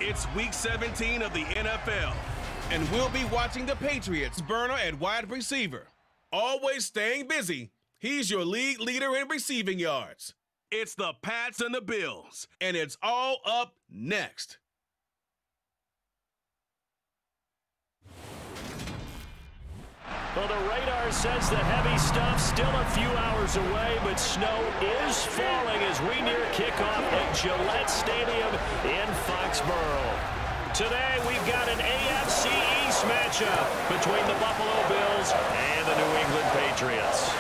It's Week 17 of the NFL, and we'll be watching the Patriots burner at wide receiver. Always staying busy, he's your league leader in receiving yards. It's the Pats and the Bills, and it's all up next. Well, the radar says the heavy stuff's still a few hours away, but snow is falling as we near kickoff at Gillette Stadium in Foxborough. Today, we've got an AFC East matchup between the Buffalo Bills and the New England Patriots.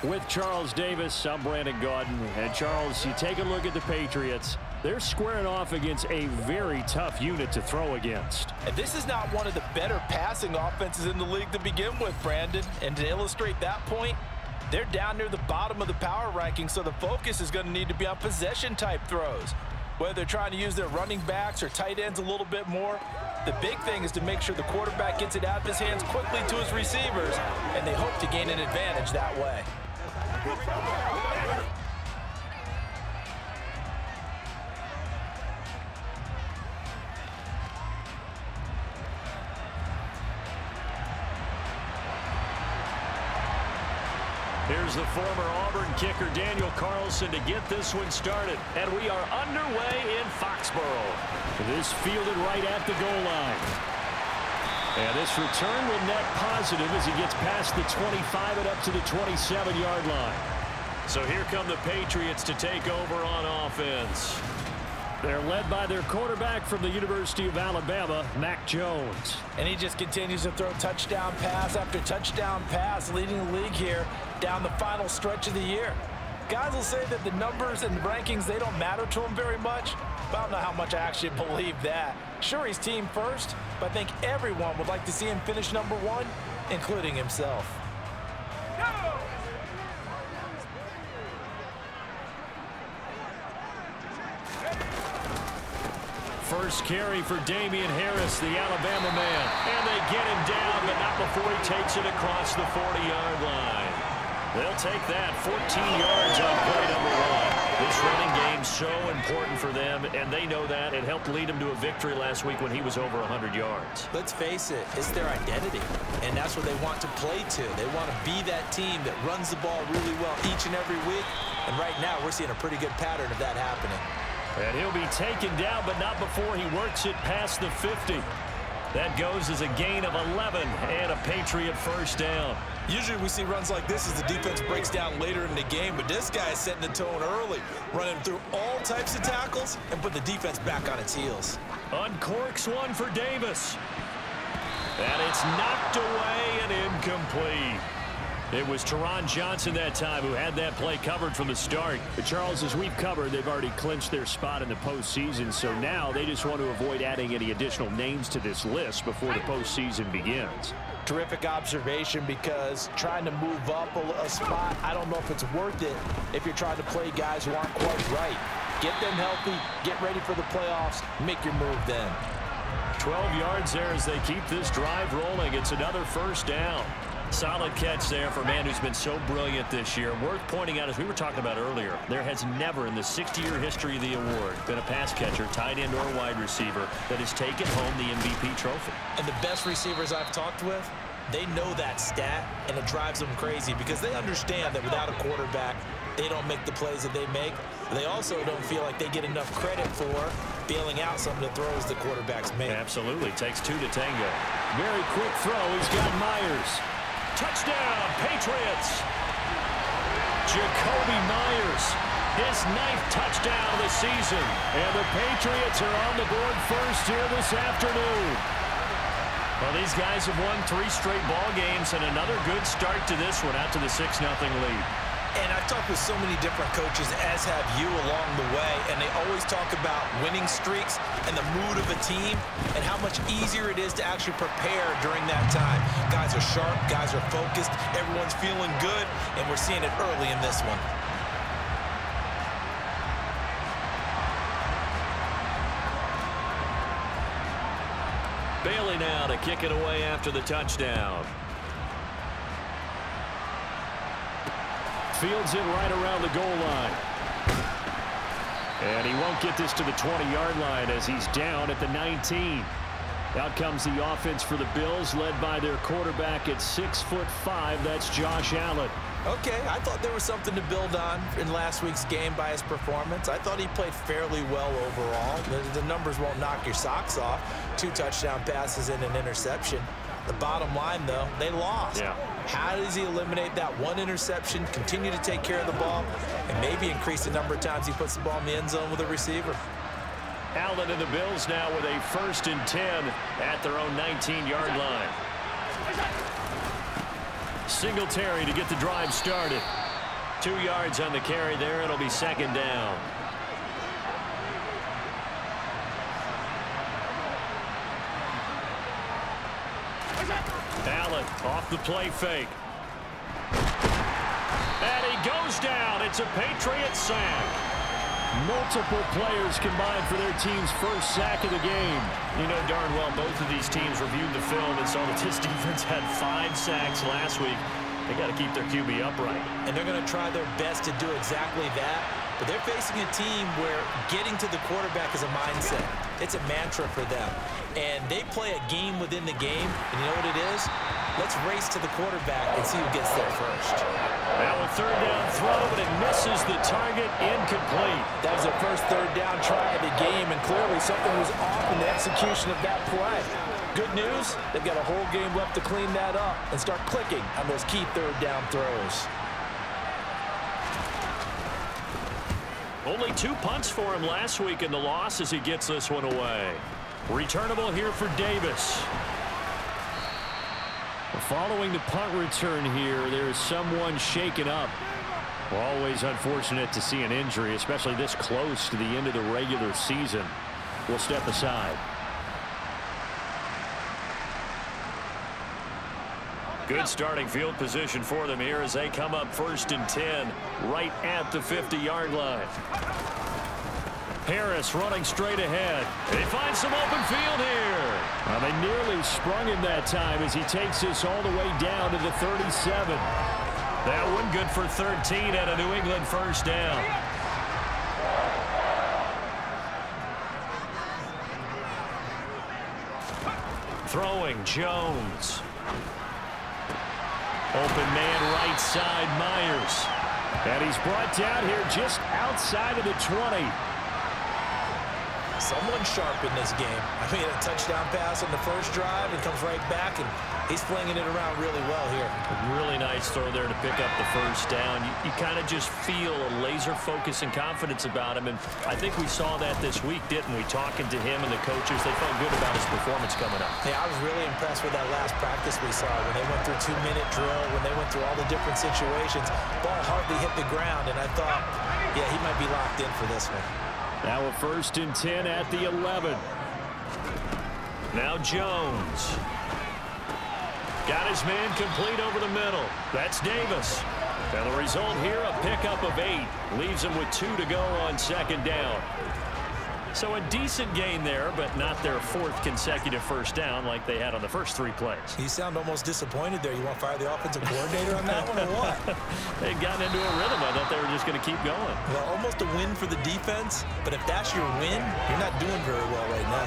With Charles Davis, I'm Brandon Gaudin. And Charles, you take a look at the Patriots. They're squaring off against a very tough unit to throw against. And this is not one of the better passing offenses in the league to begin with, Brandon. And to illustrate that point, they're down near the bottom of the power ranking, so the focus is going to need to be on possession-type throws. Whether they're trying to use their running backs or tight ends a little bit more, the big thing is to make sure the quarterback gets it out of his hands quickly to his receivers, and they hope to gain an advantage that way. Here's the former Auburn kicker, Daniel Carlson, to get this one started. And we are underway in Foxborough. This fielded right at the goal line. And this return will net positive as he gets past the 25 and up to the 27-yard line. So here come the Patriots to take over on offense. They're led by their quarterback from the University of Alabama, Mac Jones. And he just continues to throw touchdown pass after touchdown pass, leading the league here down the final stretch of the year. Guys will say that the numbers and the rankings, they don't matter to him very much, but I don't know how much I actually believe that. Sure, he's team first, but I think everyone would like to see him finish number one, including himself. First carry for Damian Harris, the Alabama man. And they get him down, but not before he takes it across the 40-yard line. They'll take that 14 yards on play number one. This running game so important for them, and they know that. It helped lead them to a victory last week when he was over 100 yards. Let's face it, it's their identity, and that's what they want to play to. They want to be that team that runs the ball really well each and every week, and right now we're seeing a pretty good pattern of that happening. And he'll be taken down, but not before he works it past the 50. That goes as a gain of 11 and a Patriot first down. Usually we see runs like this as the defense breaks down later in the game, but this guy is setting the tone early, running through all types of tackles and put the defense back on its heels. Uncorks one for Davis. And it's knocked away and incomplete. It was Teron Johnson that time who had that play covered from the start. But Charles, as we've covered, they've already clinched their spot in the postseason, so now they just want to avoid adding any additional names to this list before the postseason begins. Terrific observation, because trying to move up a spot, I don't know if it's worth it if you're trying to play guys who aren't quite right. Get them healthy, get ready for the playoffs, make your move then. 12 yards there as they keep this drive rolling. It's another first down. Solid catch there for a man who's been so brilliant this year. Worth pointing out, as we were talking about earlier, there has never in the 60-year history of the award been a pass catcher, tight end, or wide receiver that has taken home the MVP trophy. And the best receivers I've talked with, they know that stat, and it drives them crazy because they understand that without a quarterback, they don't make the plays that they make. They also don't feel like they get enough credit for bailing out some of the throws the quarterbacks make. Absolutely. Takes two to tango. Very quick throw. He's got Myers. Touchdown, Patriots. Jakobi Myers, his 9th touchdown of the season. And the Patriots are on the board first here this afternoon. Well, these guys have won 3 straight ball games and another good start to this one out to the 6-0 lead. And I've talked with so many different coaches, as have you, along the way, and they always talk about winning streaks and the mood of a team and how much easier it is to actually prepare during that time. Guys are sharp, guys are focused, everyone's feeling good, and we're seeing it early in this one. Bailey now to kick it away after the touchdown. Fields it right around the goal line. And he won't get this to the 20-yard line as he's down at the 19. Out comes the offense for the Bills, led by their quarterback at 6'5". That's Josh Allen. Okay, I thought there was something to build on in last week's game by his performance. I thought he played fairly well overall. The numbers won't knock your socks off. 2 touchdown passes and an interception. The bottom line, though, they lost. Yeah. How does he eliminate that one interception, continue to take care of the ball, and maybe increase the number of times he puts the ball in the end zone with a receiver? Allen and the Bills now with a 1st and 10 at their own 19-yard line. Singletary to get the drive started. 2 yards on the carry there. It'll be 2nd down. Allen off the play fake. And he goes down. It's a Patriot sack. Multiple players combined for their team's 1st sack of the game. You know darn well both of these teams reviewed the film and saw that this defense had 5 sacks last week. They got to keep their QB upright. And they're going to try their best to do exactly that. But they're facing a team where getting to the quarterback is a mindset. It's a mantra for them. And they play a game within the game. And you know what it is? Let's race to the quarterback and see who gets there first. Now a 3rd down throw, but it misses the target, incomplete. That was their first 3rd down try of the game, and clearly something was off in the execution of that play. Good news, they've got a whole game left to clean that up and start clicking on those key 3rd down throws. Only 2 punts for him last week in the loss as he gets this one away. Returnable here for Davis. Following the punt return here, there is someone shaken up. Always unfortunate to see an injury, especially this close to the end of the regular season. We'll step aside. Good starting field position for them here as they come up 1st and 10 right at the 50-yard line. Harris running straight ahead. They find some open field here. Well, they nearly sprung him that time as he takes this all the way down to the 37. That one good for 13 at a New England 1st down. Throwing Jones. Open man right side, Myers. And he's brought down here just outside of the 20. Someone sharp in this game. I mean, a touchdown pass on the first drive and comes right back, and he's flinging it around really well here. A really nice throw there to pick up the 1st down. You kind of just feel a laser focus and confidence about him, and I think we saw that this week, didn't we? Talking to him and the coaches, they felt good about his performance coming up. Yeah, I was really impressed with that last practice we saw when they went through 2-minute drill, when they went through all the different situations. Ball hardly hit the ground, and I thought, yeah, he might be locked in for this one. Now a 1st and 10 at the 11. Now Jones. Got his man complete over the middle. That's Davis. And the result here, a pickup of 8. Leaves him with 2 to go on 2nd down. So a decent gain there, but not their 4th consecutive 1st down like they had on the first 3 plays. You sound almost disappointed there. You want to fire the offensive coordinator on that one or what? They'd gotten into a rhythm. I thought they were just going to keep going. Well, almost a win for the defense, but if that's your win, you're not doing very well right now.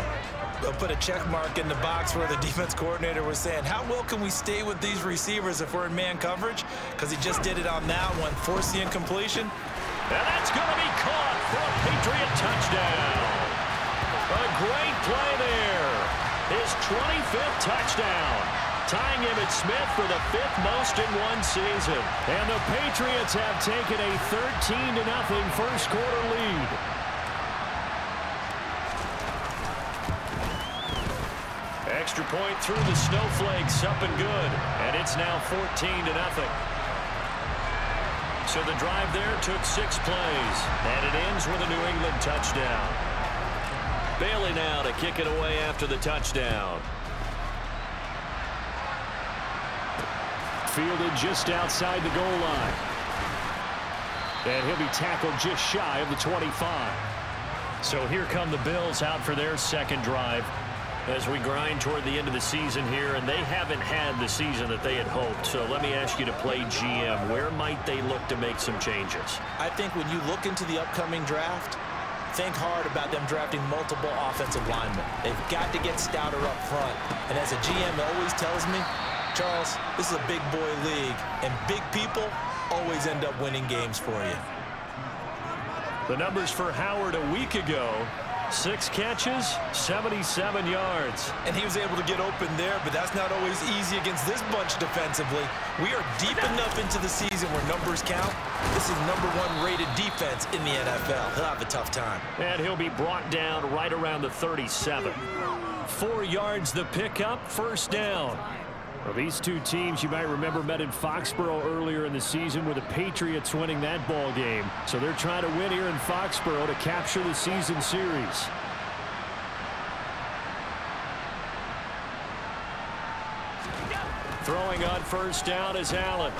They'll put a check mark in the box where the defense coordinator was saying, how well can we stay with these receivers if we're in man coverage? Because he just did it on that one, forced the incompletion. And that's going to be caught for a Patriot touchdown. A great play there. His 25th touchdown. Tying Emmitt Smith for the 5th most in one season. And the Patriots have taken a 13-0 first quarter lead. Extra point through the snowflakes, up and good. And it's now 14-0. So the drive there took 6 plays. And it ends with a New England touchdown. Bailey now to kick it away after the touchdown. Fielded just outside the goal line. And he'll be tackled just shy of the 25. So here come the Bills out for their 2nd drive as we grind toward the end of the season here, and they haven't had the season that they had hoped. So let me ask you to play GM. Where might they look to make some changes? I think when you look into the upcoming draft, think hard about them drafting multiple offensive linemen. They've got to get stouter up front. And as a GM always tells me, Charles, this is a big boy league, and big people always end up winning games for you. The numbers for Howard a week ago: 6 catches, 77 yards. And he was able to get open there, but that's not always easy against this bunch defensively. We are deep enough into the season where numbers count. This is #1 rated defense in the NFL. He'll have a tough time. And he'll be brought down right around the 37. 4 yards the pickup, first down. Well, these two teams, you might remember, met in Foxborough earlier in the season with the Patriots winning that ball game. So they're trying to win here in Foxborough to capture the season series. Throwing on first down is Allen.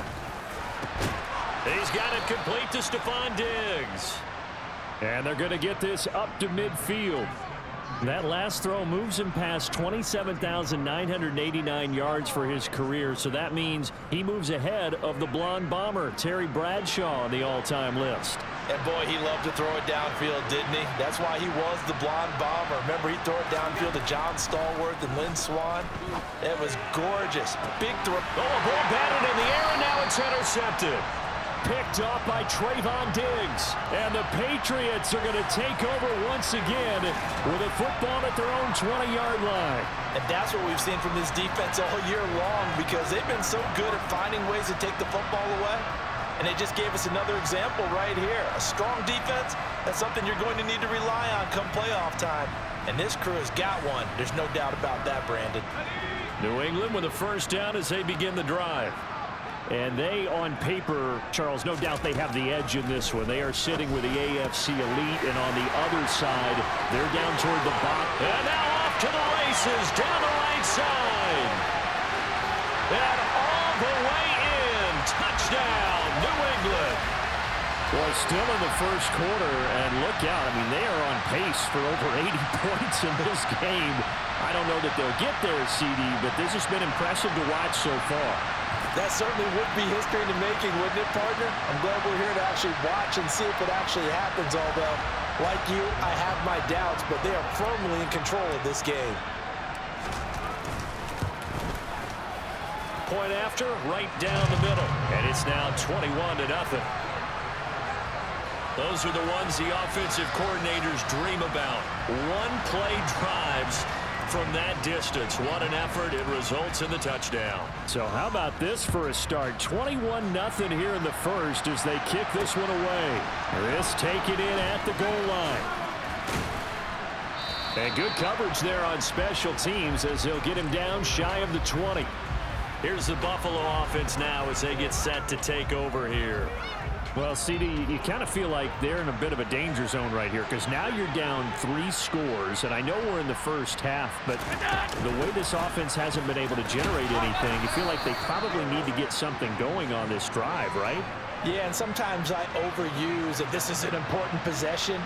He's got it complete to Stephon Diggs. And they're going to get this up to midfield. That last throw moves him past 27,989 yards for his career, so that means he moves ahead of the blonde bomber, Terry Bradshaw, on the all-time list. And boy, he loved to throw it downfield, didn't he? That's why he was the blonde bomber. Remember, he'd throw it downfield to John Stallworth and Lynn Swann. It was gorgeous. Big throw. Oh, a ball batted in the air, and now it's intercepted. Picked off by Trayvon Diggs. And the Patriots are going to take over once again with a football at their own 20-yard line. And that's what we've seen from this defense all year long, because they've been so good at finding ways to take the football away. And they just gave us another example right here. A strong defense, that's something you're going to need to rely on come playoff time. And this crew has got one. There's no doubt about that, Brandon. New England with a first down as they begin the drive. And they, on paper, Charles, no doubt they have the edge in this one. They are sitting with the AFC elite, and on the other side, they're down toward the bottom. And now off to the races, down the right side. And all the way in. Touchdown, New England. Well, still in the first quarter, and look out. I mean, they are on pace for over 80 points in this game. I don't know that they'll get there, CD, but this has been impressive to watch so far. That certainly would be history in the making, wouldn't it, partner? I'm glad we're here to actually watch and see if it actually happens, although, like you, I have my doubts, but they are firmly in control of this game. Point after, right down the middle. And it's now 21-0. Those are the ones the offensive coordinators dream about. One-play drives from that distance. What an effort. It results in the touchdown. So how about this for a start? 21-0 here in the first as they kick this one away. This taken in at the goal line. And good coverage there on special teams as they'll get him down shy of the 20. Here's the Buffalo offense now as they get set to take over here. Well, CD, you kind of feel like they're in a bit of a danger zone right here because now you're down 3 scores, and I know we're in the first half, but the way this offense hasn't been able to generate anything, you feel like they probably need to get something going on this drive, right? Yeah, and sometimes I overuse that this is an important possession,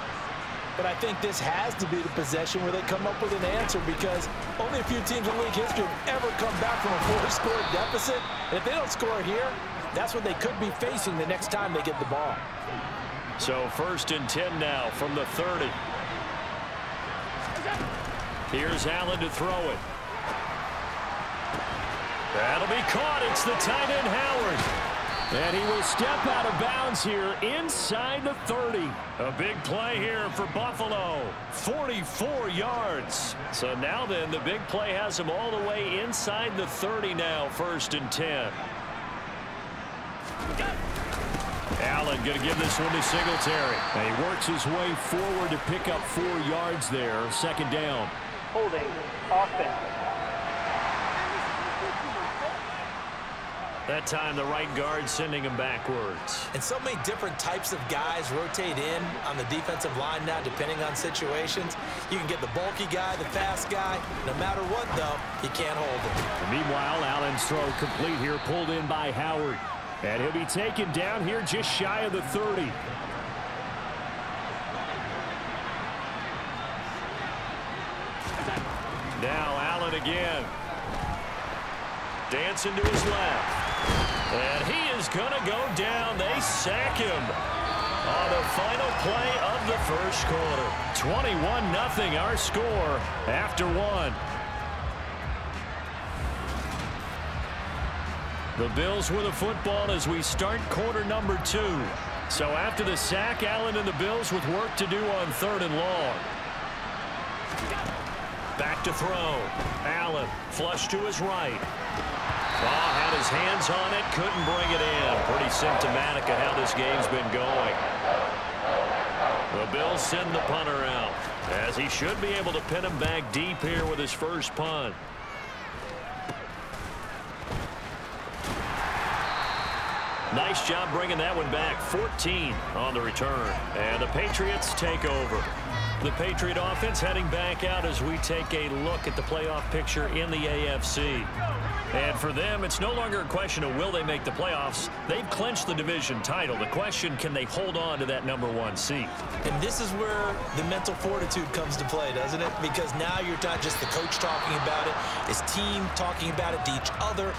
but I think this has to be the possession where they come up with an answer because only a few teams in league history have ever come back from a 4-score deficit, and if they don't score here, that's what they could be facing the next time they get the ball. So 1st and 10 now from the 30. Here's Allen to throw it. That'll be caught. It's the tight end Howard. And he will step out of bounds here inside the 30. A big play here for Buffalo. 44 yards. So now then, the big play has him all the way inside the 30 now, 1st and 10. Allen going to give this one to Singletary. And he works his way forward to pick up 4 yards there. 2nd down. Holding offense. That time the right guard sending him backwards. And so many different types of guys rotate in on the defensive line now depending on situations. You can get the bulky guy, the fast guy. No matter what, though, he can't hold him. And meanwhile, Allen's throw complete here, pulled in by Howard. And he'll be taken down here just shy of the 30. Now Allen again. Dancing to his left. And he is going to go down. They sack him. On the final play of the first quarter. 21-0 our score after one. The Bills with the football as we start quarter number 2. So after the sack, Allen and the Bills with work to do on 3rd and long. Back to throw. Allen flush to his right. Had his hands on it, couldn't bring it in. Pretty symptomatic of how this game's been going. The Bills send the punter out, as he should be able to pin him back deep here with his first punt. Nice job bringing that one back. 14 on the return. And the Patriots take over. The Patriot offense heading back out as we take a look at the playoff picture in the AFC. And for them, it's no longer a question of will they make the playoffs. They've clinched the division title. The question, can they hold on to that #1 seed? And this is where the mental fortitude comes to play, doesn't it? Because now you're not just the coach talking about it, it's team talking about it to each other,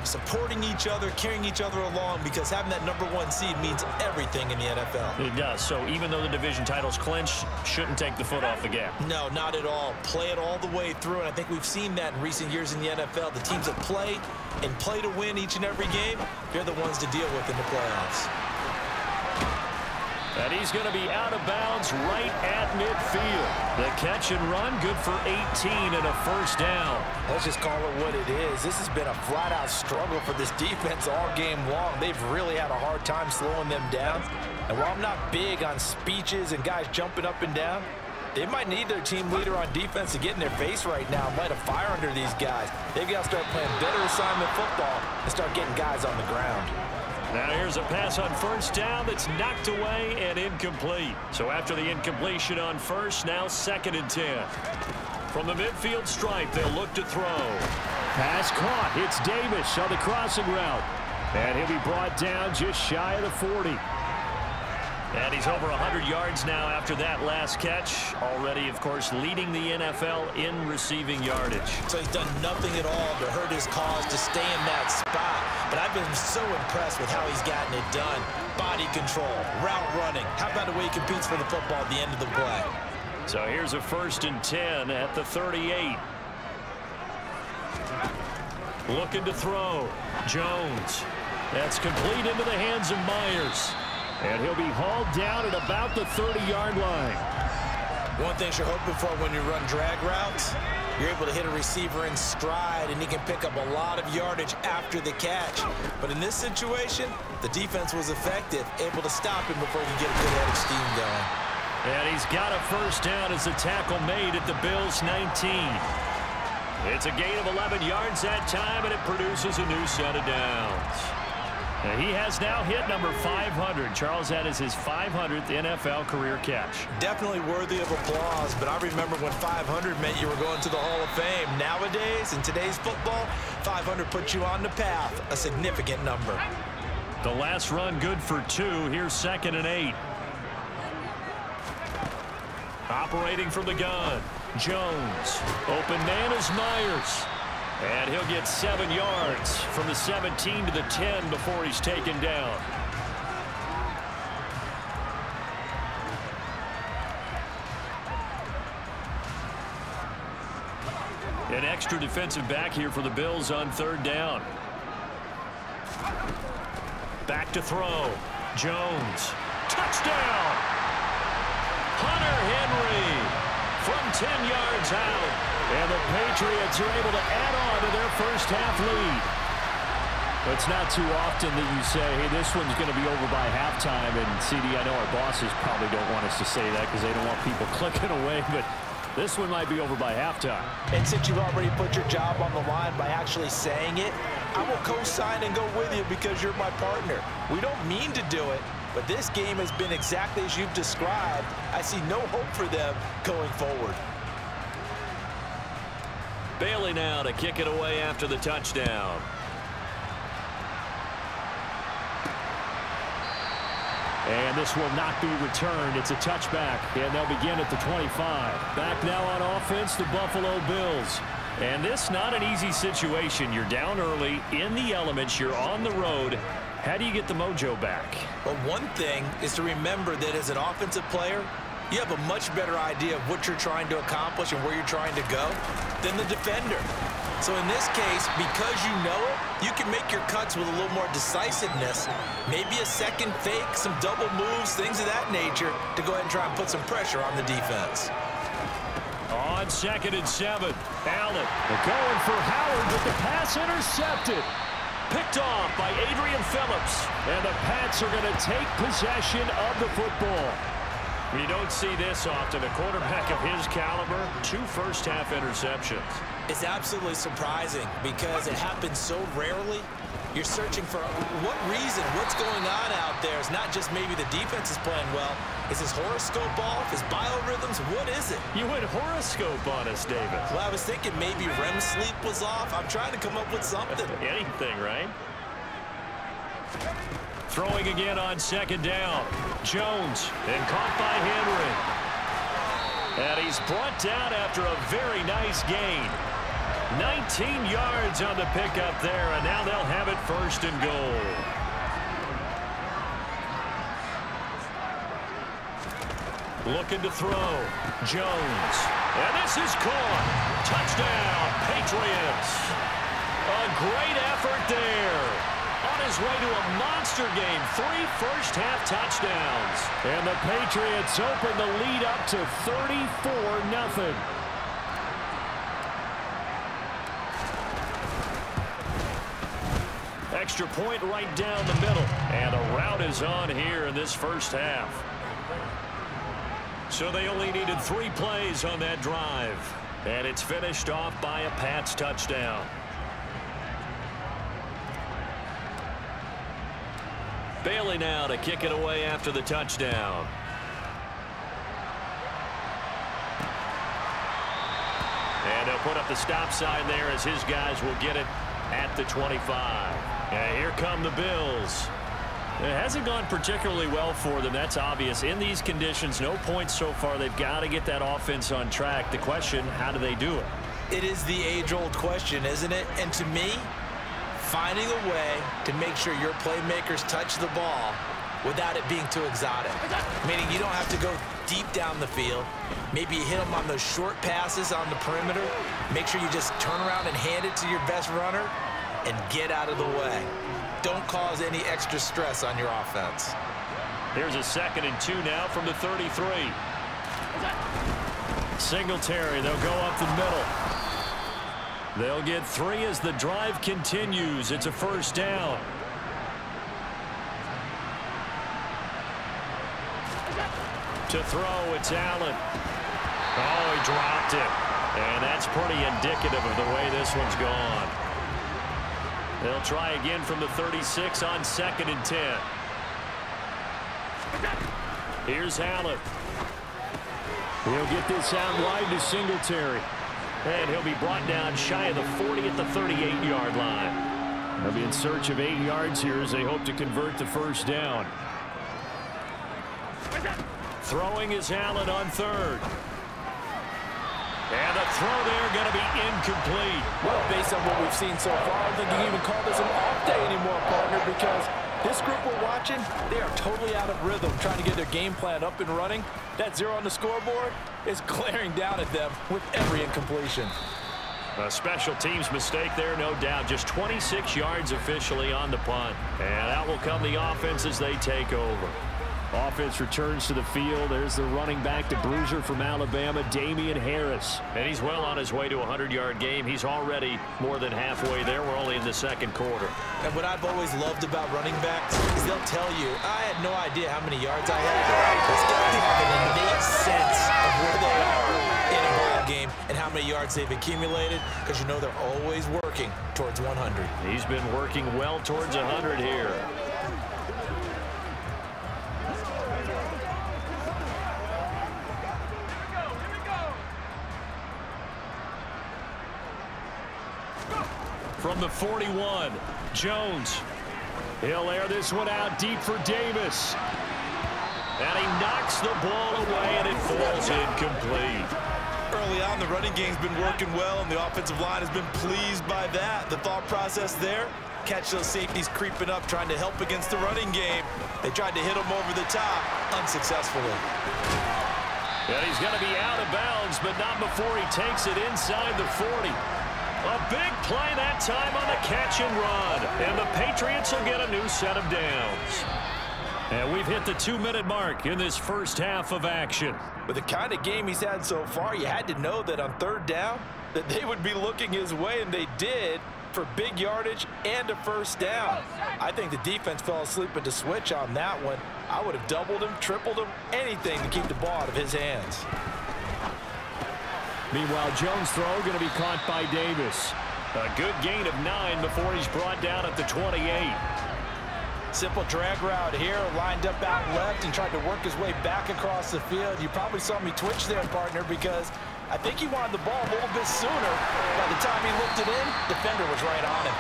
supporting each other, carrying each other along, because having that #1 seed means everything in the NFL. It does. So even though the division title's clinched, shouldn't take the foot off the gas. No, not at all. Play it all the way through, and I think we've seen that in recent years in the NFL. The teams that play and play to win each and every game, they're the ones to deal with in the playoffs. And he's going to be out of bounds right at midfield. The catch and run, good for 18 and a first down. Let's just call it what it is. This has been a flat-out struggle for this defense all game long. They've really had a hard time slowing them down. And while I'm not big on speeches and guys jumping up and down, they might need their team leader on defense to get in their face right now and light a fire under these guys. They've got to start playing better assignment football and start getting guys on the ground. Now here's a pass on first down that's knocked away and incomplete. So after the incompletion on first, now 2nd and 10. From the midfield stripe, they'll look to throw. Pass caught. It's Davis on the crossing route. And he'll be brought down just shy of the 40. And he's over 100 yards now after that last catch. Already, of course, leading the NFL in receiving yardage. So he's done nothing at all to hurt his cause to stay in that spot. But I've been so impressed with how he's gotten it done. Body control, route running. How about the way he competes for the football at the end of the play? So here's a 1st and 10 at the 38. Looking to throw. Jones. That's complete into the hands of Myers. And he'll be hauled down at about the 30-yard line. One thing you're hoping for when you run drag routes, you're able to hit a receiver in stride, and he can pick up a lot of yardage after the catch. But in this situation, the defense was effective, able to stop him before he could get a good head of steam going. And he's got a first down as the tackle made at the Bills' 19. It's a gain of 11 yards that time, and it produces a new set of downs. And he has now hit number 500. Charles, that is his 500th NFL career catch. Definitely worthy of applause, but I remember when 500 meant you were going to the Hall of Fame. Nowadays, in today's football, 500 puts you on the path, a significant number. The last run good for 2. Here's 2nd and 8. Operating from the gun, Jones. Open man is Myers. And he'll get 7 yards from the 17 to the 10 before he's taken down. An extra defensive back here for the Bills on 3rd down. Back to throw. Jones. Touchdown! Hunter Henry from 10 yards out. And the Patriots are able to add on to their first half lead. It's not too often that you say, hey, this one's going to be over by halftime. And, CD, I know our bosses probably don't want us to say that because they don't want people clicking away. But this one might be over by halftime. And since you've already put your job on the line by actually saying it, I will co-sign and go with you because you're my partner. We don't mean to do it, but this game has been exactly as you've described. I see no hope for them going forward. Bailey now to kick it away after the touchdown. And this will not be returned. It's a touchback, and they'll begin at the 25. Back now on offense, the Buffalo Bills. And this not an easy situation. You're down early, in the elements, you're on the road. How do you get the mojo back? Well, one thing is to remember that as an offensive player, you have a much better idea of what you're trying to accomplish and where you're trying to go than the defender. So in this case, because you know it, you can make your cuts with a little more decisiveness, maybe a second fake, some double moves, things of that nature, to go ahead and try and put some pressure on the defense. On 2nd and 7, Allen going for Howard, but the pass intercepted. Picked off by Adrian Phillips. And the Pats are going to take possession of the football. You don't see this often. A quarterback of his caliber, 2 first-half interceptions. It's absolutely surprising because it happens so rarely. You're searching for what reason, what's going on out there. It's not just maybe the defense is playing well. Is his horoscope off? His biorhythms? What is it? You went horoscope on us, David. Well, I was thinking maybe REM sleep was off. I'm trying to come up with something. Anything, right? Throwing again on 2nd down. Jones, and caught by Henry. And he's brought down after a very nice gain. 19 yards on the pickup there, and now they'll have it 1st and goal. Looking to throw. Jones. And this is caught. Touchdown, Patriots. A great effort there. On his way to a monster game. 3 first-half touchdowns. And the Patriots open the lead up to 34-0. Extra point right down the middle. And a rout is on here in this first half. So they only needed 3 plays on that drive. And it's finished off by a Pats touchdown. Bailey now to kick it away after the touchdown. And they'll put up the stop sign there as his guys will get it at the 25. And here come the Bills. It hasn't gone particularly well for them. That's obvious. In these conditions, no points so far. They've got to get that offense on track. The question, how do they do it? It is the age-old question, isn't it? And to me, finding a way to make sure your playmakers touch the ball without it being too exotic. Meaning you don't have to go deep down the field. Maybe you hit them on those short passes on the perimeter. Make sure you just turn around and hand it to your best runner and get out of the way. Don't cause any extra stress on your offense. Here's a 2nd and 2 now from the 33. Singletary, they'll go up the middle. They'll get 3 as the drive continues. It's a 1st down. To throw, it's Allen. Oh, he dropped it. And that's pretty indicative of the way this one's gone. They'll try again from the 36 on 2nd and 10. Here's Allen. He'll get this out wide to Singletary. And he'll be brought down shy of the 40 at the 38-yard line. They'll be in search of 8 yards here as they hope to convert the 1st down. Throwing is Allen on 3rd. And the throw there going to be incomplete. Well, based on what we've seen so far, I don't think you can even call this an off day anymore, partner, because this group we're watching, they are totally out of rhythm, trying to get their game plan up and running. That 0 on the scoreboard is glaring down at them with every incompletion. A special teams mistake there, no doubt. Just 26 yards officially on the punt. And out will come the offense as they take over. Offense returns to the field. There's the running back to Bruiser from Alabama, Damian Harris. And he's well on his way to a 100-yard game. He's already more than halfway there. We're only in the 2nd quarter. And what I've always loved about running backs is they'll tell you, I had no idea how many yards I had. Those guys have an innate sense of where they are in a ball game and how many yards they've accumulated, because you know they're always working towards 100. He's been working well towards 100 here. From the 41, Jones. He'll air this one out deep for Davis. And he knocks the ball away, and it falls incomplete. Early on, the running game's been working well, and the offensive line has been pleased by that. The thought process there, catch those safeties creeping up, trying to help against the running game. They tried to hit him over the top, unsuccessfully. And he's going to be out of bounds, but not before he takes it inside the 40. A big play that time on the catch and run. And the Patriots will get a new set of downs. And we've hit the 2-minute mark in this first half of action. With the kind of game he's had so far, you had to know that on third down that they would be looking his way, and they did, for big yardage and a first down. I think the defense fell asleep at the switch on that one. I would have doubled him, tripled him, anything to keep the ball out of his hands. Meanwhile, Jones' throw going to be caught by Davis. A good gain of 9 before he's brought down at the 28. Simple drag route here, lined up out left and tried to work his way back across the field. You probably saw me twitch there, partner, because I think he wanted the ball a little bit sooner. By the time he looked it in, defender was right on him.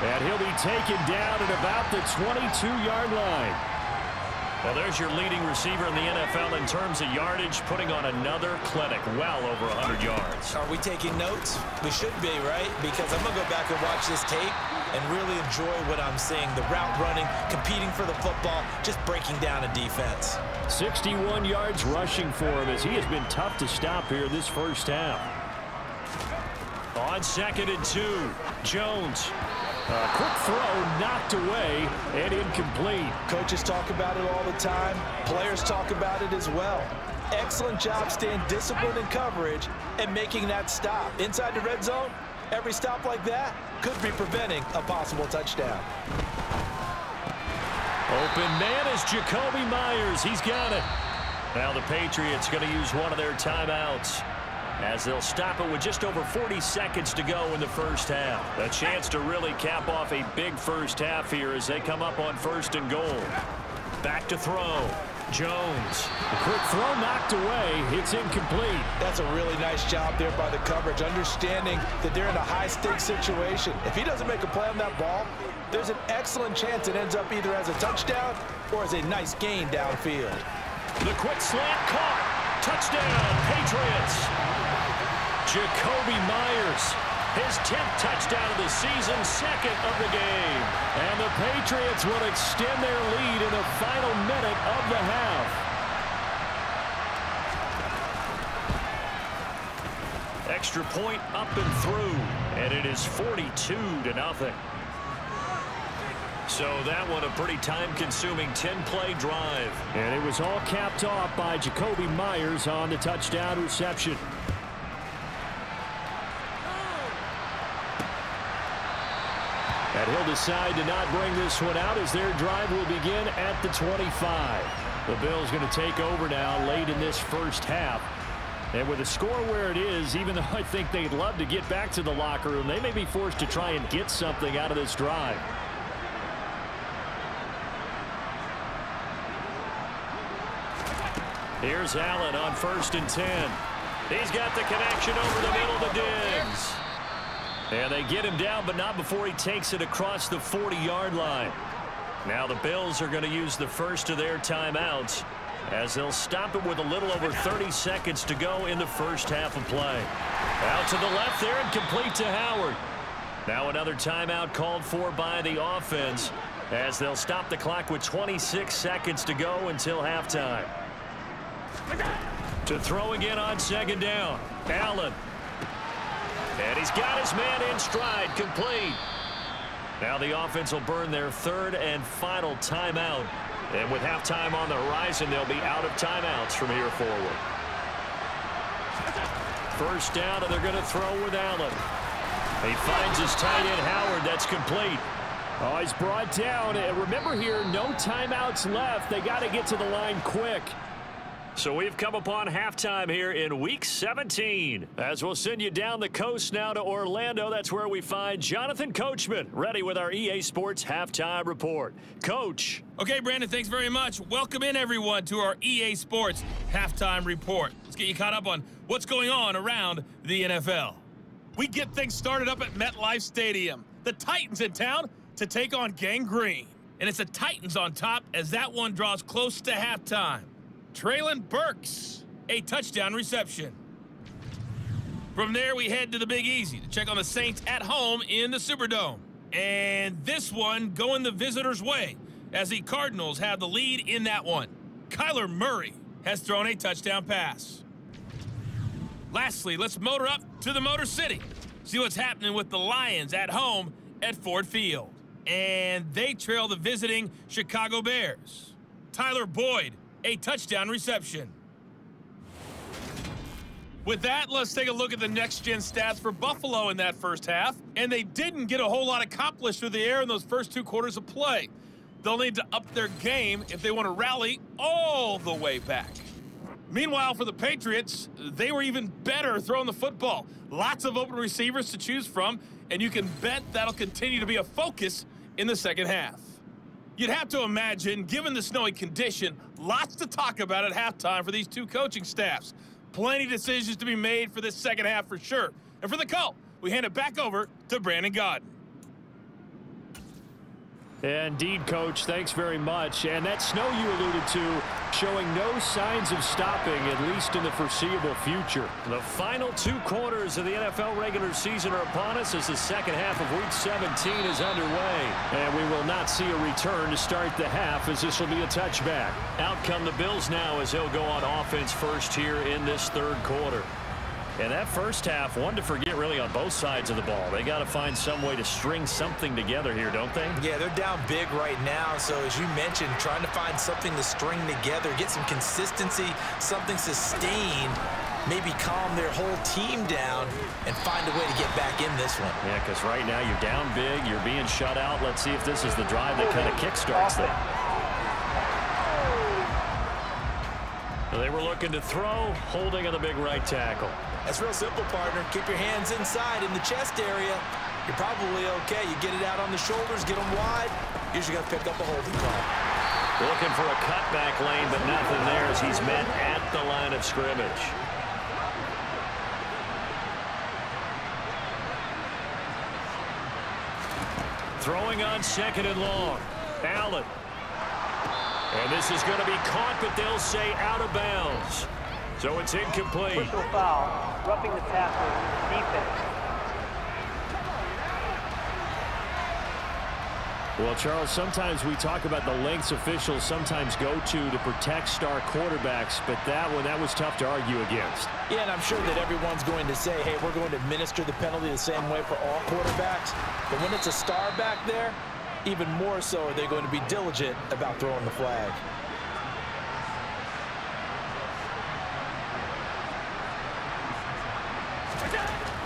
And he'll be taken down at about the 22-yard line. Well, there's your leading receiver in the NFL in terms of yardage, putting on another clinic, well over 100 yards. Are we taking notes? We should be, right? Because I'm going to go back and watch this tape and really enjoy what I'm seeing. The route running, competing for the football, just breaking down a defense. 61 yards rushing for him as he has been tough to stop here this first half. On 2nd and 2, Jones. A quick throw knocked away and incomplete. Coaches talk about it all the time. Players talk about it as well. Excellent job staying disciplined in coverage and making that stop. Inside the red zone, every stop like that could be preventing a possible touchdown. Open man is Jakobi Meyers. He's got it. Now the Patriots going to use one of their timeouts, as they'll stop it with just over 40 seconds to go in the first half. A chance to really cap off a big first half here as they come up on 1st and goal. Back to throw. Jones. A quick throw knocked away. It's incomplete. That's a really nice job there by the coverage, understanding that they're in a high-stakes situation. If he doesn't make a play on that ball, there's an excellent chance it ends up either as a touchdown or as a nice gain downfield. The quick slant caught. Touchdown, Patriots. Jakobi Meyers, his 10th touchdown of the season, 2nd of the game. And the Patriots will extend their lead in the final minute of the half. Extra point up and through, and it is 42-0. So that one a pretty time-consuming 10-play drive. And it was all capped off by Jakobi Meyers on the touchdown reception. And he'll decide to not bring this one out as their drive will begin at the 25. The Bills going to take over now late in this first half. And with the score where it is, even though I think they'd love to get back to the locker room, they may be forced to try and get something out of this drive. Here's Allen on 1st and 10. He's got the connection over the middle to Diggs. And they get him down, but not before he takes it across the 40-yard line. Now the Bills are going to use the first of their timeouts, as they'll stop it with a little over 30 seconds to go in the first half of play. Out to the left there and complete to Howard. Now another timeout called for by the offense, as they'll stop the clock with 26 seconds to go until halftime. To throw again on 2nd down, Allen. And he's got his man in stride, complete. Now the offense will burn their 3rd and final timeout. And with halftime on the horizon, they'll be out of timeouts from here forward. First down, and they're going to throw with Allen. He finds his tight end, Howard. That's complete. Oh, he's brought down. And remember here, no timeouts left. They got to get to the line quick. So we've come upon halftime here in Week 17. As we'll send you down the coast now to Orlando, that's where we find Jonathan Coachman, ready with our EA Sports Halftime Report. Coach. Okay, Brandon, thanks very much. Welcome in, everyone, to our EA Sports Halftime Report. Let's get you caught up on what's going on around the NFL. We get things started up at MetLife Stadium. The Titans in town to take on Gang Green. And it's the Titans on top as that one draws close to halftime. Traylon Burks, a touchdown reception. From there, we head to the Big Easy to check on the Saints at home in the Superdome. And this one going the visitors' way as the Cardinals have the lead in that one. Kyler Murray has thrown a touchdown pass. Lastly, let's motor up to the Motor City. See what's happening with the Lions at home at Ford Field. And they trail the visiting Chicago Bears. Tyler Boyd, a touchdown reception. With that, let's take a look at the next-gen stats for Buffalo in that first half. And they didn't get a whole lot accomplished through the air in those first 2 quarters of play. They'll need to up their game if they want to rally all the way back. Meanwhile, for the Patriots, they were even better throwing the football. Lots of open receivers to choose from, and you can bet that'll continue to be a focus in the second half. You'd have to imagine, given the snowy condition, lots to talk about at halftime for these 2 coaching staffs. Plenty of decisions to be made for this second half for sure. And for the call, we hand it back over to Brandon Gaudin. Indeed, Coach, thanks very much. And that snow you alluded to showing no signs of stopping, at least in the foreseeable future. The final 2 quarters of the NFL regular season are upon us as the second half of Week 17 is underway. And we will not see a return to start the half, as this will be a touchback. Out come the Bills now as they'll go on offense first here in this third quarter. And that first half, one to forget really on both sides of the ball. They got to find some way to string something together here, don't they? Yeah, they're down big right now. So as you mentioned, trying to find something to string together, get some consistency, something sustained, maybe calm their whole team down and find a way to get back in this one. Yeah, because right now you're down big, you're being shut out. Let's see if this is the drive that kind of kickstarts them. So they were looking to throw, holding on the big right tackle. That's real simple, partner. Keep your hands inside in the chest area. You're probably okay. You get it out on the shoulders, get them wide. Usually got to pick up a holding call. Looking for a cutback lane, but nothing there as he's met at the line of scrimmage. Throwing on 2nd and long. Allen. And this is going to be caught, but they'll say out of bounds. So it's incomplete. Personal foul, roughing the tackle, defense. Well, Charles, sometimes we talk about the lengths officials sometimes go to protect star quarterbacks, but that one, that was tough to argue against. Yeah, and I'm sure that everyone's going to say, hey, we're going to administer the penalty the same way for all quarterbacks. But when it's a star back there, even more so are they going to be diligent about throwing the flag.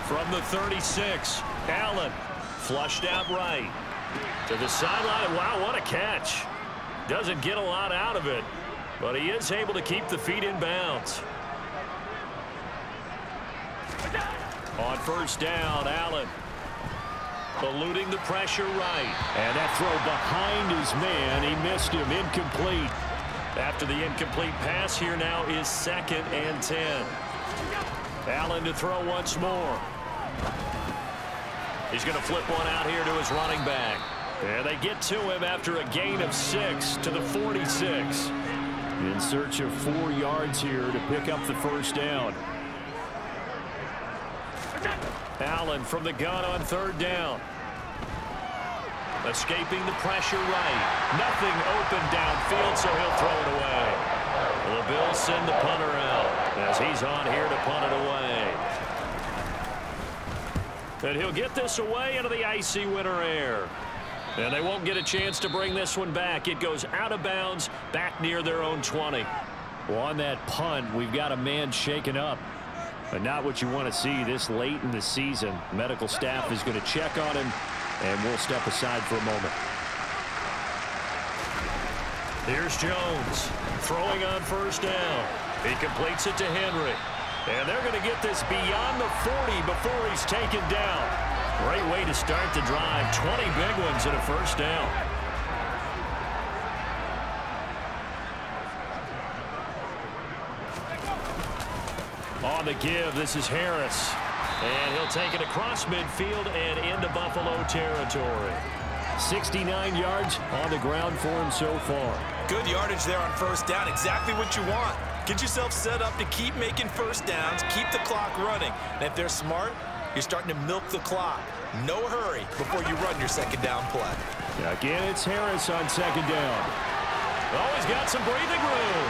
From the 36, Allen flushed out right to the sideline. Wow, what a catch. Doesn't get a lot out of it, but he is able to keep the feet in bounds. On first down, Allen eluding the pressure right. And that throw behind his man. He missed him. Incomplete. After the incomplete pass, here now is 2nd and 10. Allen to throw once more. He's going to flip one out here to his running back. And they get to him after a gain of 6 to the 46. In search of 4 yards here to pick up the first down. Allen from the gun on 3rd down. Escaping the pressure right. Nothing open downfield, so he'll throw it away. The Bills send the punter out as he's on here to punt it away. And he'll get this away into the icy winter air. And they won't get a chance to bring this one back. It goes out of bounds back near their own 20. Well, on that punt, we've got a man shaken up. But not what you want to see this late in the season. Medical staff is going to check on him, and we'll step aside for a moment. Here's Jones throwing on first down. He completes it to Henry. And they're going to get this beyond the 40 before he's taken down. Great way to start the drive. 20 big ones and a first down. On the give, this is Harris. And he'll take it across midfield and into Buffalo territory. 69 yards on the ground for him so far. Good yardage there on first down. Exactly what you want. Get yourself set up to keep making first downs, keep the clock running. And if they're smart, you're starting to milk the clock. No hurry before you run your second down play. Again, it's Harris on second down. Oh, he's got some breathing room.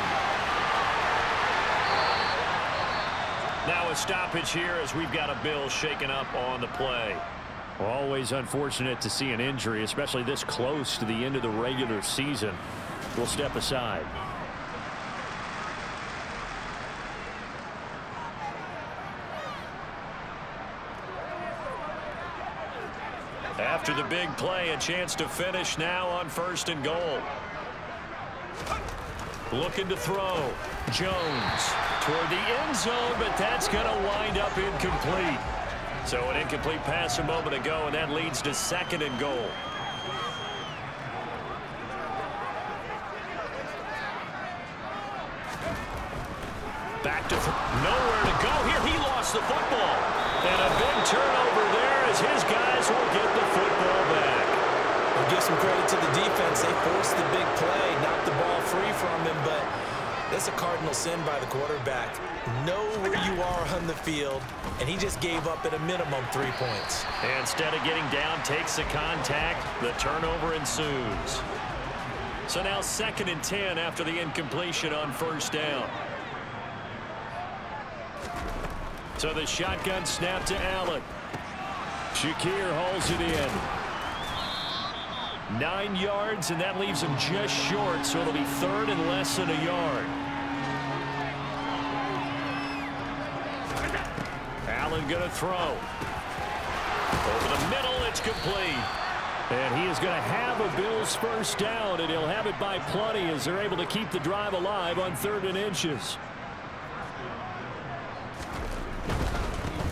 Now a stoppage here as we've got a Bill shaken up on the play. Always unfortunate to see an injury, especially this close to the end of the regular season. We'll step aside. After the big play, a chance to finish now on 1st and goal. Looking to throw. Jones toward the end zone, but that's going to wind up incomplete. So an incomplete pass a moment ago, and that leads to 2nd and goal. Back to nowhere to go here. He lost the football. And a big turnover there as his guys will get the football back. We'll give some credit to the defense. They forced the big play, knocked the ball free from him, but that's a cardinal sin by the quarterback. Know where you are on the field, and he just gave up at a minimum 3 points. And instead of getting down, takes the contact. The turnover ensues. So now 2nd and 10 after the incompletion on 1st down. So the shotgun snap to Allen. Shakir hauls it in. 9 yards, and that leaves him just short, so it'll be 3rd and less than a yard. Allen going to throw. Over the middle, it's complete. And he is going to have a Bills first down, and he'll have it by plenty as they're able to keep the drive alive on 3rd and inches.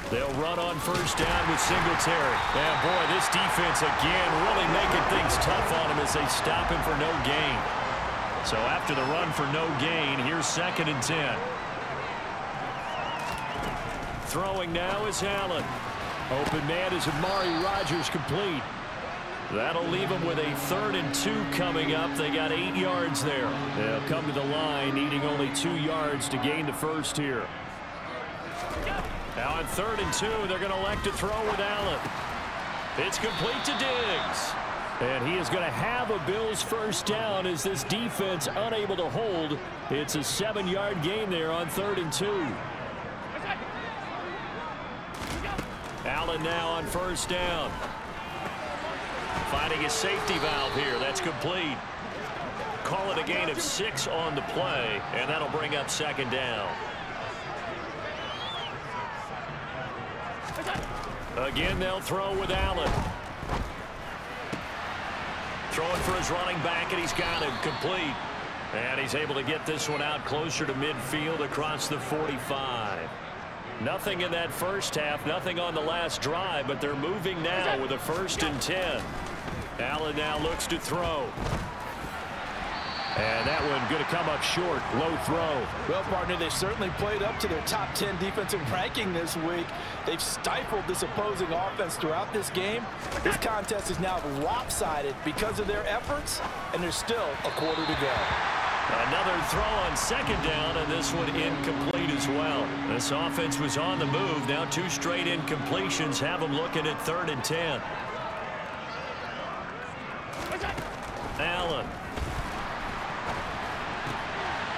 They'll run on 1st down with Singletary. And boy, this defense again really making things tough on him as they stop him for no gain. So after the run for no gain, here's 2nd and 10. Throwing now is Allen. Open man is Amari Rodgers complete. That'll leave them with a 3rd and 2 coming up. They got 8 yards there. They'll come to the line needing only 2 yards to gain the first here. Now on 3rd and 2, they're going to elect to throw with Allen. It's complete to Diggs. And he is going to have a Bills first down as this defense unable to hold. It's a 7-yard gain there on 3rd and 2. Allen now on 1st down. Finding a safety valve here. That's complete. Call it a gain of 6 on the play, and that'll bring up 2nd down. Again, they'll throw with Allen. Throwing for his running back, and he's got him complete. And he's able to get this one out closer to midfield across the 45. Nothing in that first half, nothing on the last drive, but they're moving now with a 1st and 10. Allen now looks to throw. And that one going to come up short. Low throw. Well, partner, they certainly played up to their top 10 defensive ranking this week. They've stifled this opposing offense throughout this game. This contest is now lopsided because of their efforts, and there's still a quarter to go. Another throw on 2nd down, and this one incomplete as well. This offense was on the move. Now 2 straight incompletions have them looking at 3rd and 10. Allen.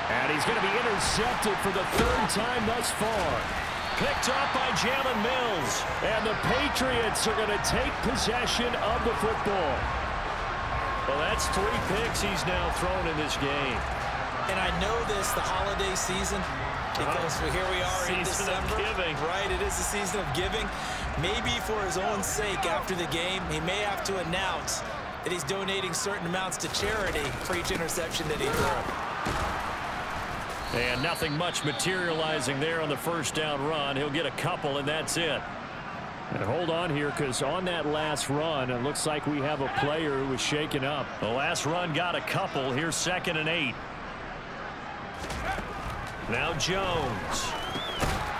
And he's going to be intercepted for the 3rd time thus far. Picked up by Jalen Mills. And the Patriots are going to take possession of the football. Well, that's 3 picks he's now thrown in this game. And I know this, the holiday season, because here we are in December. Right, it is the season of giving. Maybe for his own sake after the game, he may have to announce that he's donating certain amounts to charity for each interception that he threw. And nothing much materializing there on the 1st down run. He'll get a couple, and that's it. And hold on here, because on that last run, it looks like we have a player who was shaken up. The last run got a couple. Here's 2nd and 8. Now Jones.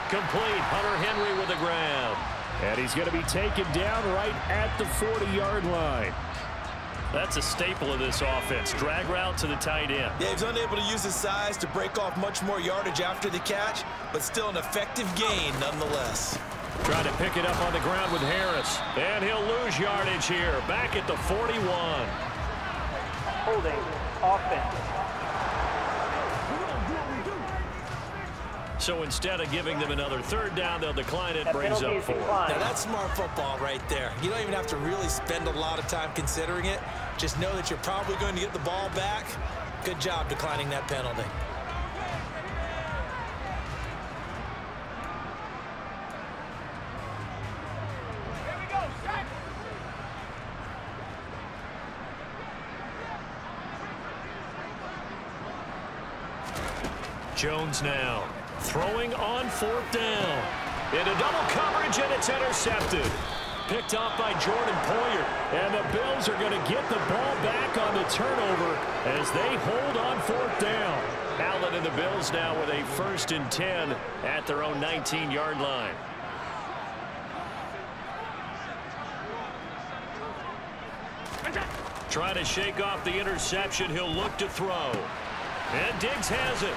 Complete. Hunter Henry with the grab. And he's going to be taken down right at the 40-yard line. That's a staple of this offense. Drag route to the tight end. Yeah, he's unable to use his size to break off much more yardage after the catch, but still an effective gain nonetheless. Trying to pick it up on the ground with Harris. And he'll lose yardage here. Back at the 41. Holding offense. So instead of giving them another third down, they'll decline it, brings up 4. Now that's smart football right there. You don't even have to really spend a lot of time considering it. Just know that you're probably going to get the ball back. Good job declining that penalty. Jones now throwing on 4th down. Into double coverage, and it's intercepted. Picked off by Jordan Poyer. And the Bills are going to get the ball back on the turnover as they hold on 4th down. Allen and the Bills now with a 1st and 10 at their own 19-yard line. Trying to shake off the interception. He'll look to throw. And Diggs has it.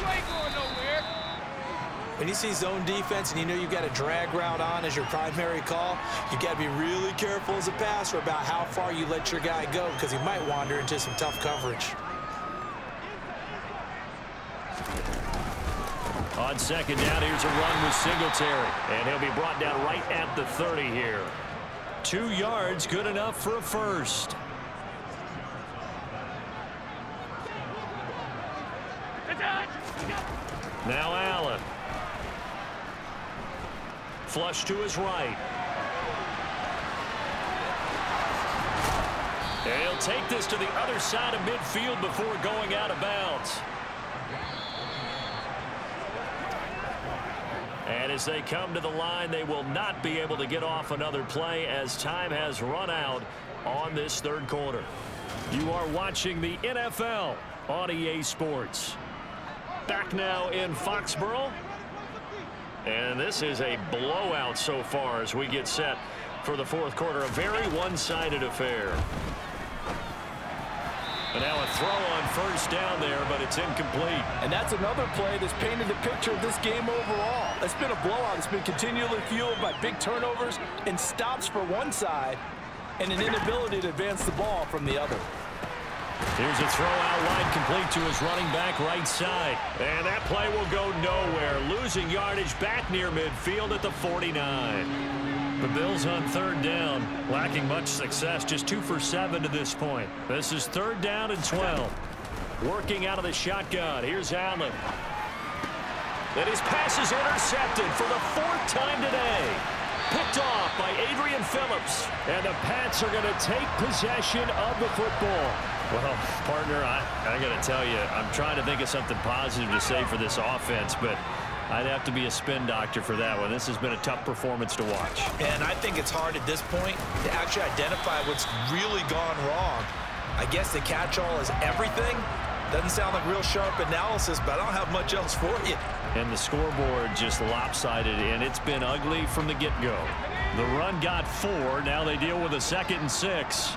You ain't going nowhere. When you see zone defense and you know you've got a drag route on as your primary call, you got to be really careful as a passer about how far you let your guy go because he might wander into some tough coverage. On 2nd down, here's a run with Singletary. And he'll be brought down right at the 30 here. 2 yards, good enough for a 1st. Now Allen. Flush to his right. And he'll take this to the other side of midfield before going out of bounds. And as they come to the line, they will not be able to get off another play as time has run out on this 3rd quarter. You are watching the NFL on EA Sports. Back now in Foxborough. And this is a blowout so far as we get set for the 4th quarter. A very one-sided affair. And now a throw on 1st down there, but it's incomplete. And that's another play that's painted the picture of this game overall. It's been a blowout. It's been continually fueled by big turnovers and stops for one side and an inability to advance the ball from the other. Here's a throw out wide complete to his running back right side. And that play will go nowhere. Losing yardage back near midfield at the 49. The Bills on 3rd down, lacking much success, just 2 for 7 to this point. This is 3rd down and 12. Working out of the shotgun. Here's Allen. And his pass is intercepted for the 4th time today. Picked off by Adrian Phillips. And the Pats are going to take possession of the football. Well, partner, I got to tell you, I'm trying to think of something positive to say for this offense, but I'd have to be a spin doctor for that one. This has been a tough performance to watch. And I think it's hard at this point to actually identify what's really gone wrong. I guess the catch-all is everything. Doesn't sound like real sharp analysis, but I don't have much else for you. And the scoreboard just lopsided, and it's been ugly from the get-go. The run got 4. Now they deal with a 2nd and 6.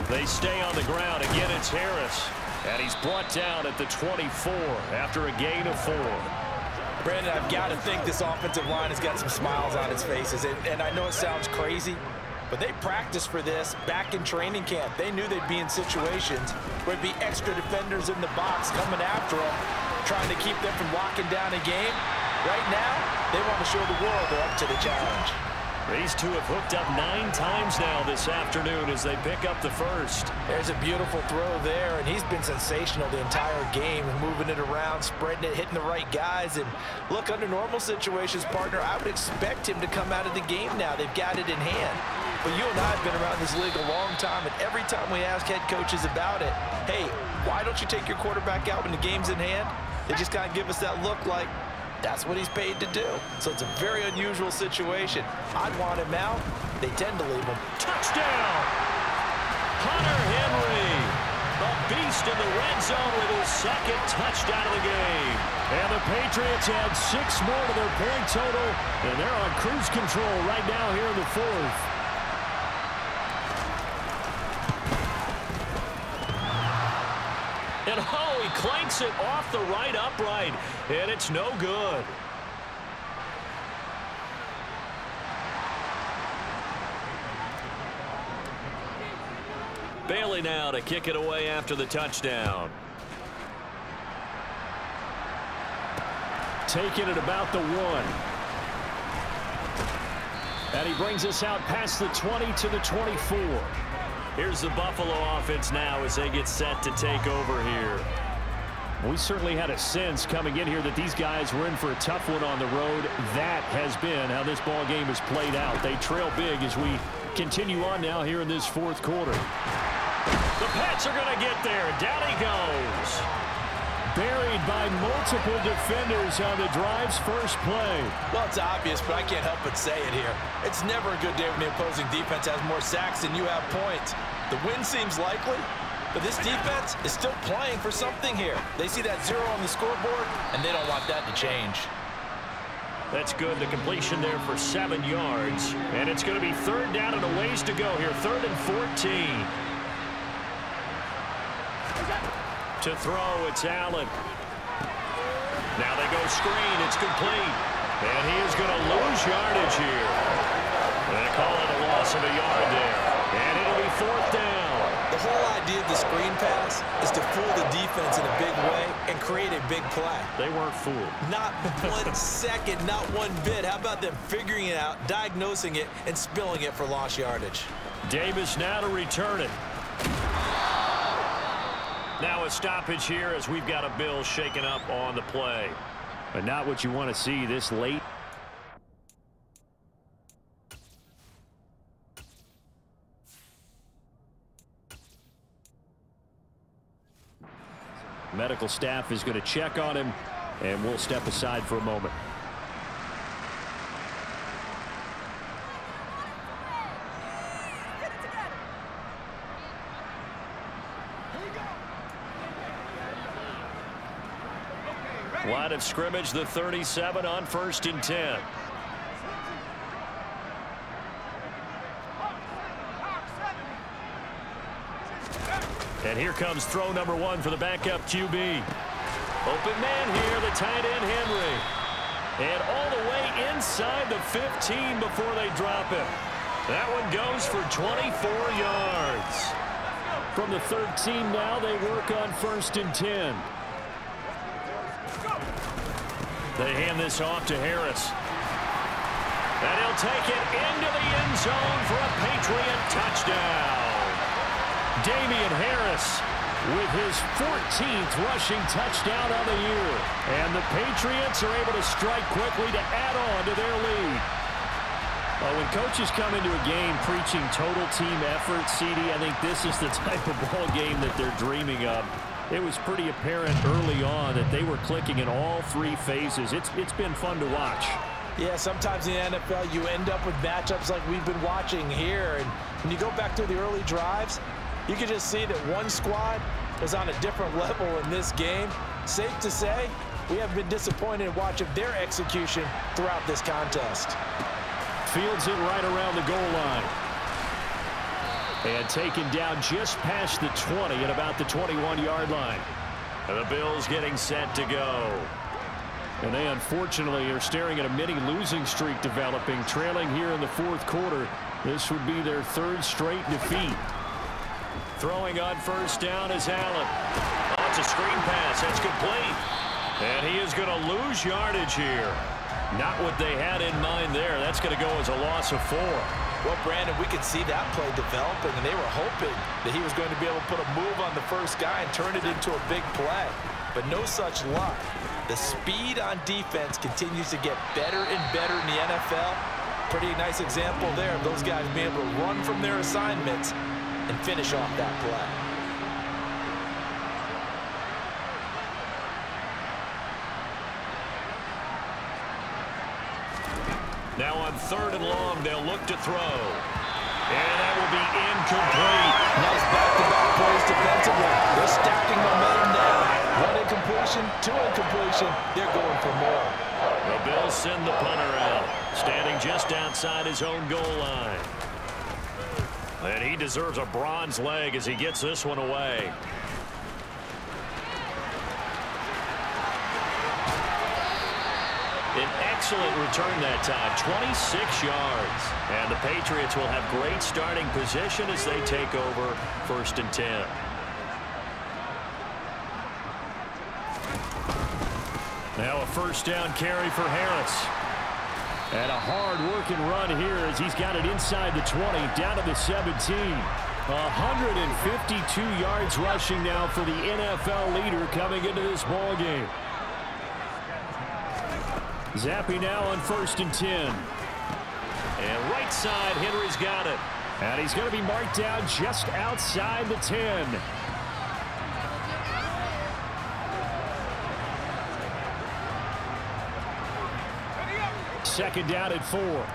They stay on the ground. Again, it's Harris. And he's brought down at the 24 after a gain of 4. Brandon, I've got to think this offensive line has got some smiles on its faces. And I know it sounds crazy, but they practiced for this back in training camp. They knew they'd be in situations where there'd be extra defenders in the box coming after them, trying to keep them from locking down a game. Right now, they want to show the world they're up to the challenge. These two have hooked up 9 times now this afternoon as they pick up the 1st. There's a beautiful throw there, and he's been sensational the entire game, moving it around, spreading it, hitting the right guys. And look, under normal situations, partner, I would expect him to come out of the game now. They've got it in hand. But you and I have been around this league a long time, and every time we ask head coaches about it, hey, why don't you take your quarterback out when the game's in hand? They just kind of give us that look like, that's what he's paid to do. So it's a very unusual situation. I'd want him out. They tend to leave him. Touchdown! Hunter Henry. A beast in the red zone with his second touchdown of the game. And the Patriots add 6 more to their point total, and they're on cruise control right now here in the fourth. And oh, he clanks it off the right upright, and it's no good. Bailey now to kick it away after the touchdown. Taking it about the 1. And he brings us out past the 20 to the 24. Here's the Buffalo offense now as they get set to take over here. We certainly had a sense coming in here that these guys were in for a tough one on the road. That has been how this ball game has played out. They trail big as we continue on now here in this fourth quarter. The Pats are going to get there. Down he goes. Buried by multiple defenders on the drive's first play. Well, it's obvious, but I can't help but say it here. It's never a good day when the opposing defense has more sacks than you have points. The win seems likely, but this defense is still playing for something here. They see that 0 on the scoreboard, and they don't want that to change. That's good. The completion there for 7 yards. And it's going to be 3rd down and a ways to go here. 3rd and 14. To throw, it's Allen. Now they go screen. It's complete. And he is going to lose yardage here. They call it a loss of a yard there. And it'll be 4th down. The whole idea of the screen pass is to fool the defense in a big way and create a big play. They weren't fooled. Not 1 second, not 1 bit. How about them figuring it out, diagnosing it, and spilling it for lost yardage? Davis now to return it. Now a stoppage here as we've got a Bill shaken up on the play. But not what you want to see this late. Medical staff is going to check on him, and we'll step aside for a moment. Line of scrimmage, the 37 on 1st and 10. And here comes throw number 1 for the backup QB. Open man here, the tight end Henry. And all the way inside the 15 before they drop him. That one goes for 24 yards. From the 13 now, they work on 1st and 10. They hand this off to Harris. And he'll take it into the end zone for a Patriot touchdown. Damian Harris with his 14th rushing touchdown of the year. And the Patriots are able to strike quickly to add on to their lead. Well, when coaches come into a game preaching total team effort, CD, I think this is the type of ball game that they're dreaming of. It was pretty apparent early on that they were clicking in all 3 phases. It's been fun to watch. Yeah, sometimes in the NFL you end up with matchups like we've been watching here. And when you go back to the early drives, you can just see that one squad was on a different level in this game. Safe to say, we have been disappointed in watching their execution throughout this contest. Fields it right around the goal line. And taken down just past the 20 at about the 21-yard line. And the Bills getting set to go. And they unfortunately are staring at a mini losing streak developing, trailing here in the 4th quarter. This would be their 3rd straight defeat. Throwing on 1st down is Allen. Oh, it's a screen pass. That's complete. And he is going to lose yardage here. Not what they had in mind there. That's going to go as a loss of 4. Well, Brandon, we could see that play developing, and they were hoping that he was going to be able to put a move on the first guy and turn it into a big play. But no such luck. The speed on defense continues to get better and better in the NFL. Pretty nice example there of those guys being able to run from their assignments and finish off that play. Now on 3rd and long, they'll look to throw. And that will be incomplete. Nice back-to-back plays defensively. They're stacking momentum now. One incompletion, two incompletion. They're going for more. The Bills send the punter out, standing just outside his own goal line. And he deserves a bronze leg as he gets this one away. An excellent return that time, 26 yards. And the Patriots will have great starting position as they take over 1st and 10. Now a first down carry for Harris. And a hard-working run here as he's got it inside the 20, down to the 17. 152 yards rushing now for the NFL leader coming into this ball game. Zappi now on 1st and 10. And right side, Henry's got it. And he's going to be marked down just outside the 10. Second down at 4.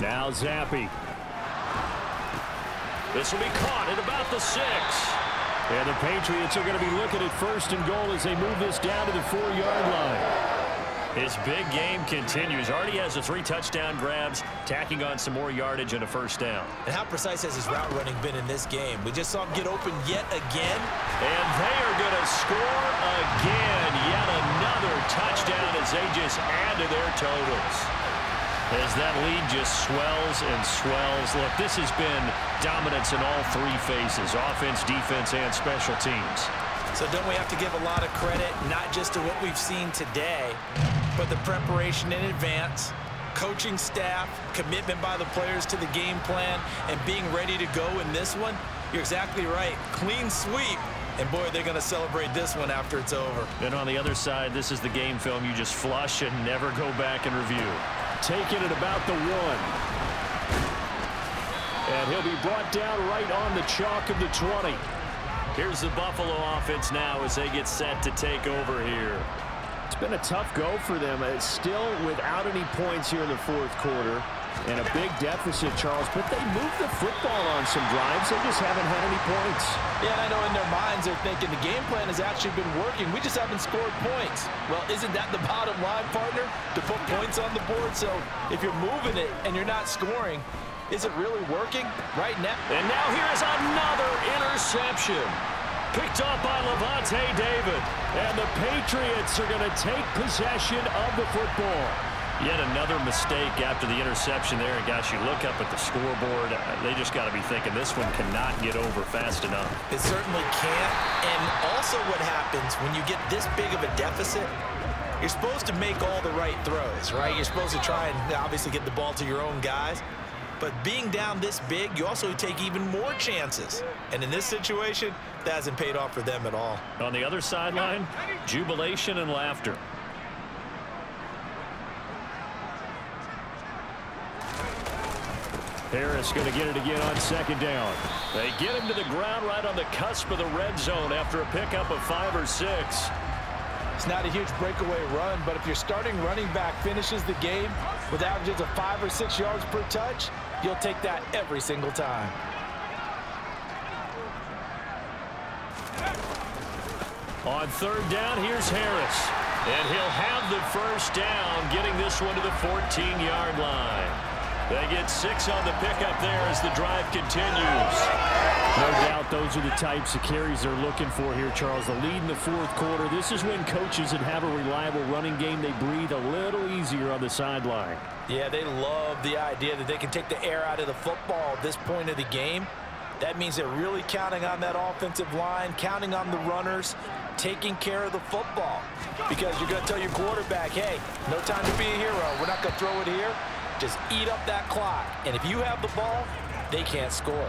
Now Zappi. This will be caught at about the 6. And the Patriots are going to be looking at 1st and goal as they move this down to the 4-yard line. His big game continues. Already has the 3 touchdown grabs, tacking on some more yardage and a first down. And how precise has his route running been in this game? We just saw him get open yet again. And they are going to score again. Yet another touchdown as they just add to their totals. As that lead just swells and swells. Look, this has been dominance in all 3 phases, offense, defense, and special teams. So don't we have to give a lot of credit, not just to what we've seen today, but the preparation in advance, coaching staff, commitment by the players to the game plan, and being ready to go in this one? You're exactly right. Clean sweep. And, boy, they're going to celebrate this one after it's over. And on the other side, this is the game film you just flush and never go back and review. Taking it about the 1. And he'll be brought down right on the chalk of the 20. Here's the Buffalo offense now as they get set to take over here. It's been a tough go for them. It's still without any points here in the 4th quarter. And a big deficit, Charles. But they moved the football on some drives. They just haven't had any points. Yeah, and I know in their minds they're thinking the game plan has actually been working. We just haven't scored points. Well, isn't that the bottom line, partner? To put points on the board. So if you're moving it and you're not scoring, is it really working right now? And now here's another interception. Picked up by Levante David. And the Patriots are going to take possession of the football. Yet another mistake after the interception there. And, gosh, you look up at the scoreboard. They just got to be thinking this one cannot get over fast enough. It certainly can't. And also what happens when you get this big of a deficit, you're supposed to make all the right throws, right? You're supposed to try and obviously get the ball to your own guys. But being down this big, you also take even more chances. And in this situation, that hasn't paid off for them at all. On the other sideline, jubilation and laughter. Harris going to get it again on 2nd down. They get him to the ground right on the cusp of the red zone after a pickup of 5 or 6. It's not a huge breakaway run, but if your starting running back finishes the game with averages of 5 or 6 yards per touch, you'll take that every single time. On 3rd down, here's Harris. And he'll have the first down, getting this one to the 14-yard line. They get 6 on the pickup there as the drive continues. No doubt those are the types of carries they're looking for here, Charles. The lead in the 4th quarter. This is when coaches that have a reliable running game, they breathe a little easier on the sideline. Yeah, they love the idea that they can take the air out of the football at this point of the game. That means they're really counting on that offensive line, counting on the runners, taking care of the football. Because you're going to tell your quarterback, hey, no time to be a hero. We're not going to throw it here. Just eat up that clock. And if you have the ball, they can't score.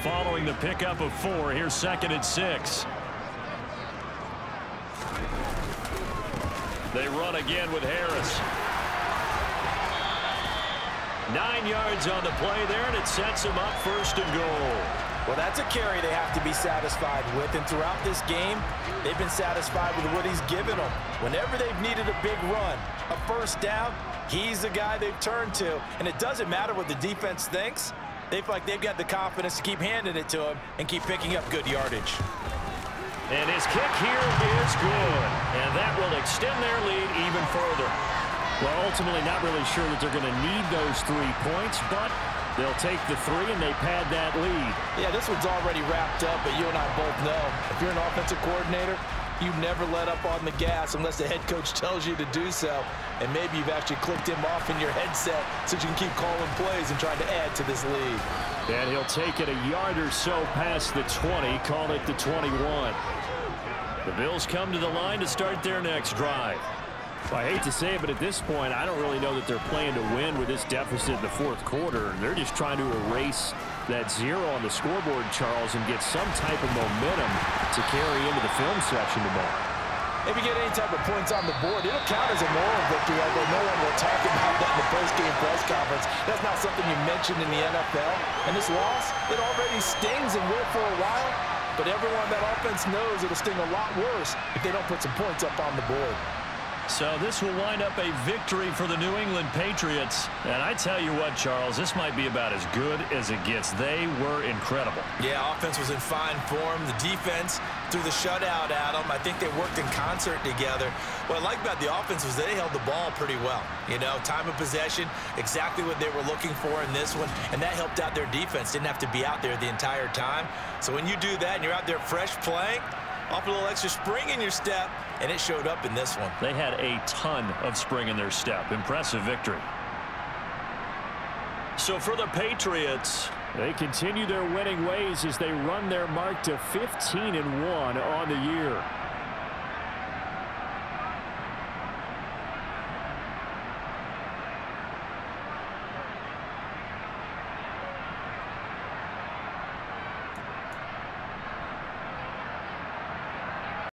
Following the pickup of 4, here's 2nd and 6. They run again with Harris. 9 yards on the play there, and it sets him up 1st and goal. Well, that's a carry they have to be satisfied with, and throughout this game, they've been satisfied with what he's given them. Whenever they've needed a big run, a first down, he's the guy they've turned to, and it doesn't matter what the defense thinks. They feel like they've got the confidence to keep handing it to him and keep picking up good yardage. And his kick here is good, and that will extend their lead even further. Well, ultimately not really sure that they're going to need those 3 points, but they'll take the 3 and they pad that lead. Yeah, this one's already wrapped up, but you and I both know if you're an offensive coordinator, you never let up on the gas unless the head coach tells you to do so. And maybe you've actually clicked him off in your headset so you can keep calling plays and trying to add to this lead. And he'll take it a yard or so past the 20, call it the 21. The Bills come to the line to start their next drive. Well, I hate to say it, but at this point, I don't really know that they're playing to win with this deficit in the fourth quarter. They're just trying to erase that 0 on the scoreboard, Charles, and get some type of momentum to carry into the film section tomorrow. If you get any type of points on the board, it'll count as a moral victory, although no one will talk about that in the post-game press conference. That's not something you mentioned in the NFL. And this loss, it already stings and will for a while, but everyone on that offense knows it'll sting a lot worse if they don't put some points up on the board. So this will wind up a victory for the New England Patriots. And I tell you what, Charles, this might be about as good as it gets. They were incredible. Yeah, offense was in fine form. The defense threw the shutout at them. I think they worked in concert together. What I like about the offense was they held the ball pretty well. You know, time of possession, exactly what they were looking for in this one. And that helped out their defense. Didn't have to be out there the entire time. So when you do that and you're out there fresh playing, off a little extra spring in your step, and it showed up in this one. They had a ton of spring in their step. Impressive victory. So for the Patriots, they continue their winning ways as they run their mark to 15-1 on the year.